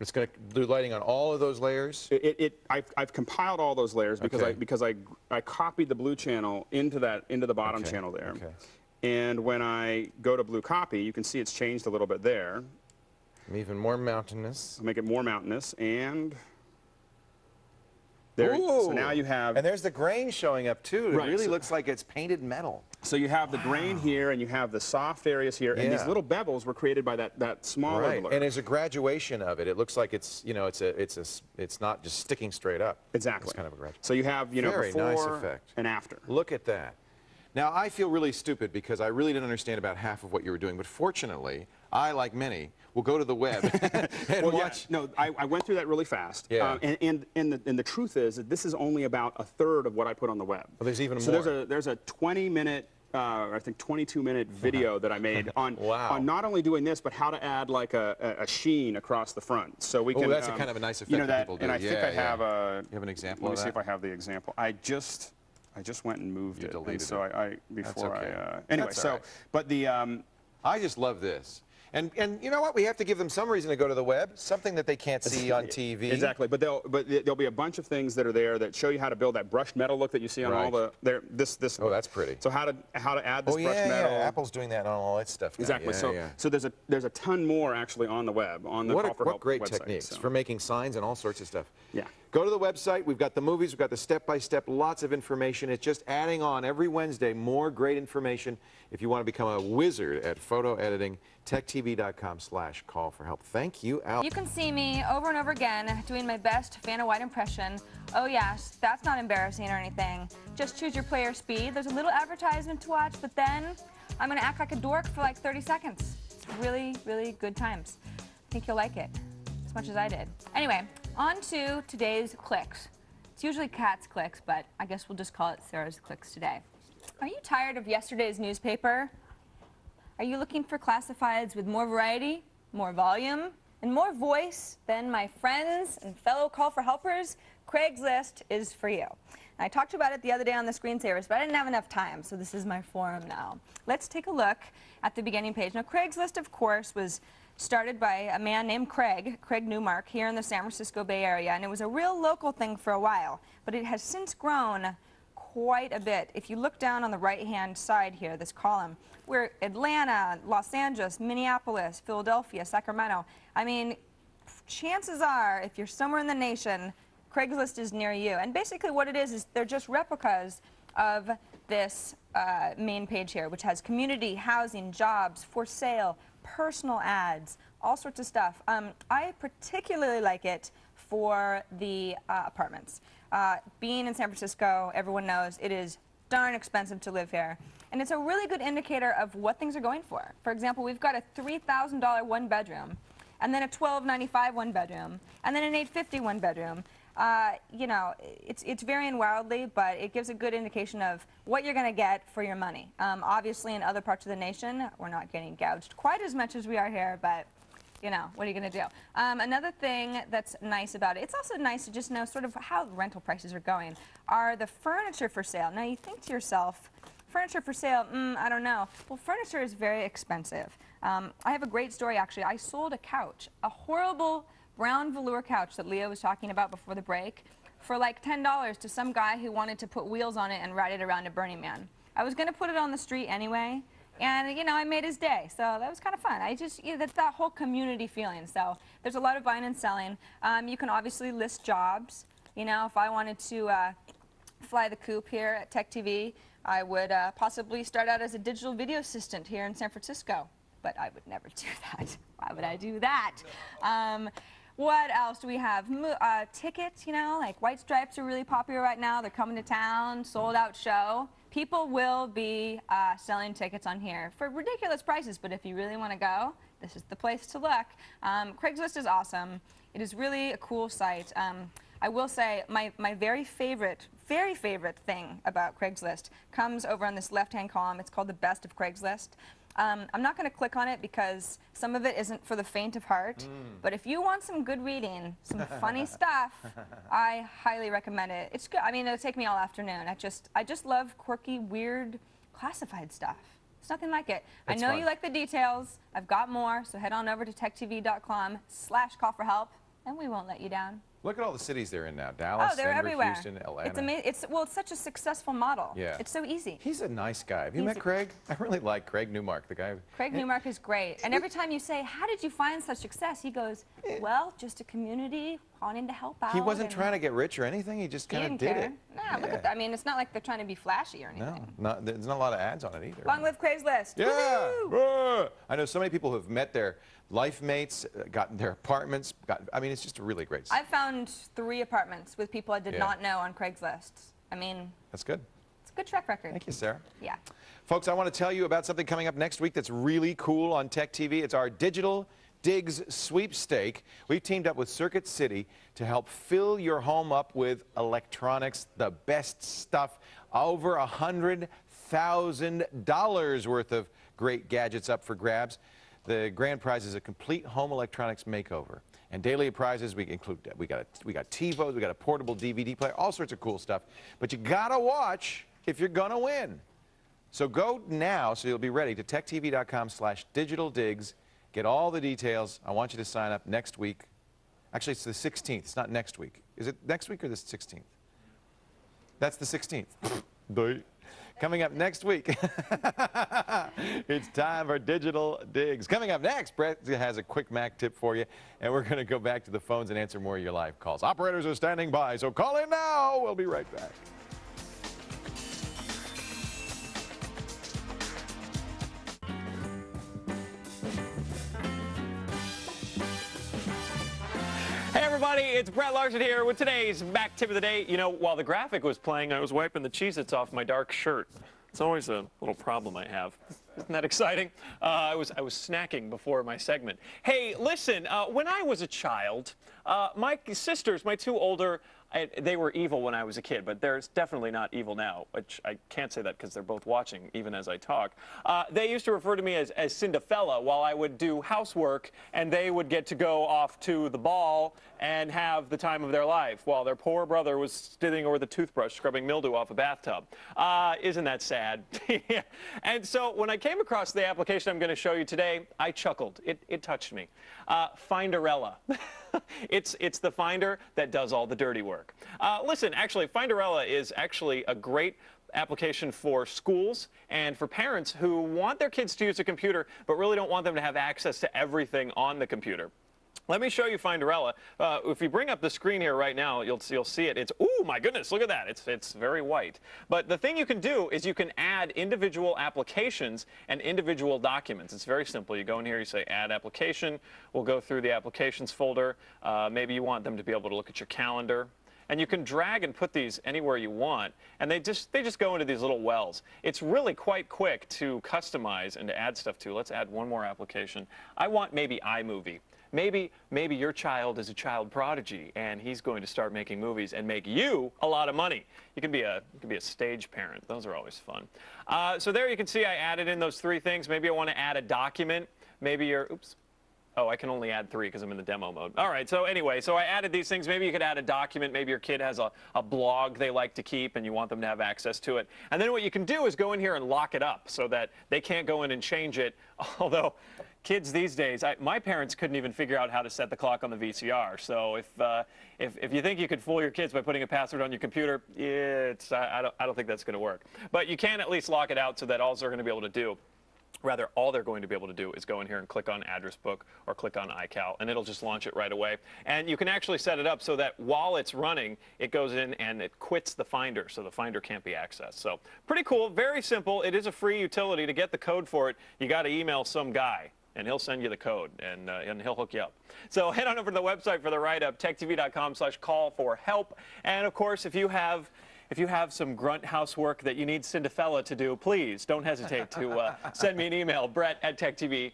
It's going to do lighting on all of those layers? I've compiled all those layers because I copied the blue channel into the bottom channel there. Okay. And when I go to blue copy, you can see it's changed a little bit there. Even more mountainous. I'll make it more mountainous, and there. Ooh. So now you have. And there's the grain showing up too. It Right, really so, looks like it's painted metal. So you have the grain here, and you have the soft areas here, and these little bevels were created by that smaller blur. And there's a graduation of it. It looks like it's, you know, it's not just sticking straight up. Exactly. It's kind of a graduation. So you have, you know, Very before nice effect. and after. Look at that. Now, I feel really stupid because I really didn't understand about half of what you were doing, but fortunately, I, like many, will go to the web and watch. Yeah, no, I went through that really fast. Yeah. And the truth is that this is only about a third of what I put on the web. Well, there's even more. So there's a 20-minute, I think 22-minute video that I made on on not only doing this, but how to add like a sheen across the front. So we can. Oh, that's a kind of a nice effect you know, that people do. And I think I have a. You have an example of that? Let me see if I have the example. I just went and moved it. Deleted and so before That's okay. anyway, That's so all right. but the I just love this. And you know what? We have to give them some reason to go to the web, something that they can't see on TV. Exactly, but there'll be a bunch of things that are there that show you how to build that brushed metal look that you see on all the this. Oh, that's pretty. So how to add this brushed metal. Yeah, Apple's doing that on all its stuff now. Exactly. So there's a ton more actually on the web on the Call for Help great website, techniques for making signs and all sorts of stuff. Yeah. Go to the website. We've got the movies. We've got the step-by-step, lots of information. It's just adding on every Wednesday more great information. If you want to become a wizard at photo editing, techtv.com/call-for-help. Thank you, Al. You can see me over and over again doing my best Vanna White impression. Oh yes, that's not embarrassing or anything. Just choose your player speed. There's a little advertisement to watch, but then I'm going to act like a dork for like 30 seconds. It's really, really good times. I think you'll like it as much as I did. Anyway, on to today's clicks. It's usually Kat's clicks, but I guess we'll just call it Sarah's clicks today. Are you tired of yesterday's newspaper? Are you looking for classifieds with more variety, more volume, and more voice than my friends and fellow Call for Helpers? Craigslist is for you. And I talked about it the other day on the screensavers, but I didn't have enough time, so this is my forum now. Let's take a look at the beginning page. Now, Craigslist, of course, was started by a man named Craig Newmark, here in the San Francisco Bay Area, and it was a real local thing for a while, but it has since grown quite a bit. If you look down on the right-hand side here, this column, we're Atlanta, Los Angeles, Minneapolis, Philadelphia, Sacramento. I mean, chances are, if you're somewhere in the nation, Craigslist is near you. And basically what it is they're just replicas of this main page here, which has community, housing, jobs, for sale, personal ads, all sorts of stuff. I particularly like it for the apartments. Being in San Francisco, everyone knows it is darn expensive to live here. And it's a really good indicator of what things are going for. For example, we've got a $3,000 one-bedroom, and then a $1,295 one-bedroom, and then an $850 one-bedroom. You know, it's varying wildly, but it gives a good indication of what you're going to get for your money. Obviously, in other parts of the nation, we're not getting gouged quite as much as we are here, but you know, what are you going to do? Another thing that's nice about it, it's also nice to just know sort of how rental prices are going, are the furniture for sale. Now, you think to yourself, furniture for sale, I don't know. Well, furniture is very expensive. I have a great story, actually. I sold a couch, a horrible brown velour couch that Leo was talking about before the break, for like $10 to some guy who wanted to put wheels on it and ride it around to Burning Man. I was going to put it on the street anyway, and, you know, I made his day, so that was kind of fun. That's that whole community feeling. So there's a lot of buying and selling. You can obviously list jobs. You know, if I wanted to fly the coop here at Tech TV, I would possibly start out as a digital video assistant here in San Francisco. But I would never do that. Why would I do that? What else do we have? Tickets, you know, like White Stripes are really popular right now. They're coming to town, sold out show. People will be selling tickets on here for ridiculous prices, but if you really want to go, this is the place to look. Craigslist is awesome. It is really a cool site. I will say my very favorite thing about Craigslist comes over on this left-hand column. It's called the Best of Craigslist. I'm not going to click on it because some of it isn't for the faint of heart, but if you want some good reading, some funny stuff, I highly recommend it. It's good. I mean, it'll take me all afternoon. I just love quirky, weird, classified stuff. It's nothing like it. I know you like the details. I've got more, so head on over to techtv.com/call-for-help. And we won't let you down. Look at all the cities they're in now. Dallas, Oh, they're Denver, everywhere. Houston, Atlanta. It's amazing. It's such a successful model. Yeah. It's so easy. He's a nice guy. Have you met Craig? I really like Craig Newmark, the guy. Craig Newmark is great. And every time you say, how did you find such success? He goes, well, just a community wanting to help out. He wasn't trying to get rich or anything. He just kind of did it. Nah, look at that. I mean, it's not like they're trying to be flashy or anything. No, there's not a lot of ads on it either. Long live Craigslist. Yeah. I know so many people who have met their life mates, gotten their apartments. I mean, it's just a really great. I found 3 apartments with people I did not know on Craigslist. I mean, that's good. It's a good track record. Thank you, Sarah. Yeah. Folks, I want to tell you about something coming up next week that's really cool on Tech TV. It's our Digital Digs sweepstake. We've teamed up with Circuit City to help fill your home up with electronics, the best stuff. Over $100,000 worth of great gadgets up for grabs. The grand prize is a complete home electronics makeover. And daily prizes, we got TiVos, we got a portable DVD player, all sorts of cool stuff. But you gotta watch if you're gonna win. So go now, so you'll be ready, to techtv.com/digitaldigs. Get all the details. I want you to sign up next week. Actually, it's the 16th. It's not next week. Is it next week or the 16th? That's the 16th. Coming up next week, it's time for Digital Digs. Coming up next, Brett has a quick Mac tip for you, and we're going to go back to the phones and answer more of your live calls. Operators are standing by, so call in now. We'll be right back. Hey everybody, it's Brett Larson here with today's Mac Tip of the Day. You know, while the graphic was playing, I was wiping the Cheez-Its off my dark shirt. It's always a little problem I have. Isn't that exciting? I was snacking before my segment. Hey, listen, when I was a child, my sisters, my 2 older, they were evil when I was a kid, but they're definitely not evil now, which I can't say that because they're both watching, even as I talk. They used to refer to me as Cinderfella while I would do housework, and they would get to go off to the ball and have the time of their life while their poor brother was sitting over the toothbrush scrubbing mildew off a bathtub. Isn't that sad? And so when I came across the application I'm going to show you today, I chuckled. It touched me. Finderella. It's the finder that does all the dirty work. Listen, actually, Finderella is actually a great application for schools and for parents who want their kids to use a computer but really don't want them to have access to everything on the computer. Let me show you Finderella. If you bring up the screen here right now, you'll see it. It's, oh my goodness, look at that. It's very white. But the thing you can do is you can add individual applications and individual documents. It's very simple. You go in here, you say add application. We'll go through the applications folder. Maybe you want them to be able to look at your calendar. And you can drag and put these anywhere you want, and they just go into these little wells. It's really quite quick to customize and to add stuff to. Let's add one more application. I want maybe iMovie. Maybe your child is a child prodigy, and he's going to start making movies and make you a lot of money. You can be a stage parent. Those are always fun. So there you can see I added in those 3 things. Maybe I want to add a document. Maybe you're, oops. Oh, I can only add 3 because I'm in the demo mode. All right, so anyway, so I added these things. Maybe you could add a document. Maybe your kid has a blog they like to keep and you want them to have access to it. And then what you can do is go in here and lock it up so that they can't go in and change it. Although kids these days, my parents couldn't even figure out how to set the clock on the VCR. So if you think you could fool your kids by putting a password on your computer, I don't think that's going to work. But you can at least lock it out so that all they're going to be able to do, rather, all they're going to be able to do is go in here and click on Address Book or click on iCal, and it'll just launch it right away. And you can actually set it up so that while it's running, it goes in and it quits the Finder, so the Finder can't be accessed. So pretty cool, very simple. It is a free utility. To get the code for it, you got to email some guy, and he'll send you the code, and he'll hook you up. So head on over to the website for the write-up, techtv.com/call-for-help. And of course, if you have some grunt housework that you need Cinderfella to do, please don't hesitate to send me an email, Brett@techtv.com.